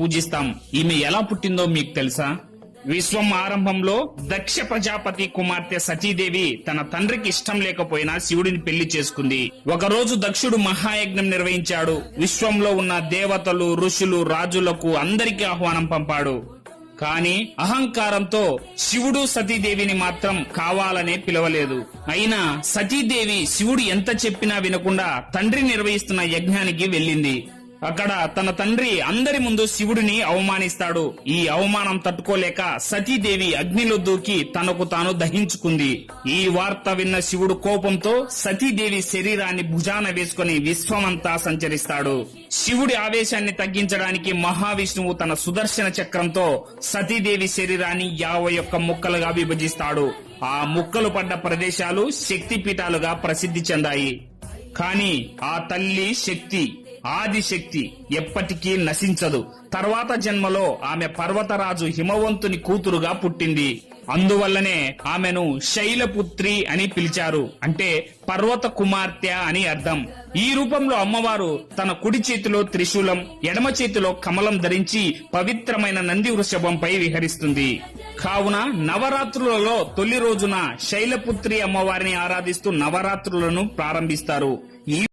పూజిస్తాం. ఈమె ఎలా పుట్టిందో మీకు తెలుసా? విశ్వం ఆరంభంలో దక్ష ప్రజాపతి కుమార్తె సతీదేవి తన తండ్రికి ఇష్టం లేకపోయినా శివుడిని పెళ్లి చేసుకుంది. ఒకరోజు దక్షుడు మహాయజ్ఞం నిర్వహించాడు. విశ్వంలో ఉన్న దేవతలు, ఋషులు, రాజులకు అందరికీ ఆహ్వానం పంపాడు. కాని అహంకారంతో శివుడు సతీదేవిని మాత్రం కావాలనే పిలవలేదు. అయినా సతీదేవి శివుడు ఎంత చెప్పినా వినకుండా తండ్రి నిర్వహిస్తున్న యజ్ఞానికి వెళ్ళింది. అక్కడ తన తండ్రి అందరి ముందు శివుడిని అవమానిస్తాడు. ఈ అవమానం తట్టుకోలేక సతీదేవి అగ్నిలో దూకి తనకు తాను దహించుకుంది. ఈ వార్త విన్న శివుడు కోపంతో సతీదేవి శరీరాన్ని భుజాన వేసుకుని విశ్వమంతా సంచరిస్తాడు. శివుడి ఆవేశాన్ని తగ్గించడానికి మహావిష్ణువు తన సుదర్శన చక్రంతో సతీదేవి శరీరాన్ని 51 ముక్కలుగా విభజిస్తాడు. ఆ ముక్కలు పడ్డ ప్రదేశాలు శక్తిపీఠాలుగా ప్రసిద్ధి చెందాయి. కాని ఆ తల్లి శక్తి, ఆదిశక్తి ఎప్పటికీ నశించదు. తర్వాత జన్మలో ఆమె పర్వతరాజు హిమవంతుని కూతురుగా పుట్టింది. అందువల్లనే ఆమెను శైలపుత్రి అని పిలిచారు. అంటే పర్వత కుమార్తె అని అర్థం. ఈ రూపంలో అమ్మవారు తన కుడి చేతిలో త్రిశూలం, ఎడమ చేతిలో కమలం ధరించి పవిత్రమైన నంది వృషభంపై విహరిస్తుంది. కావున నవరాత్రులలో తొలి రోజున శైలపుత్రి అమ్మవారిని ఆరాధిస్తూ నవరాత్రులను ప్రారంభిస్తారు. ఈ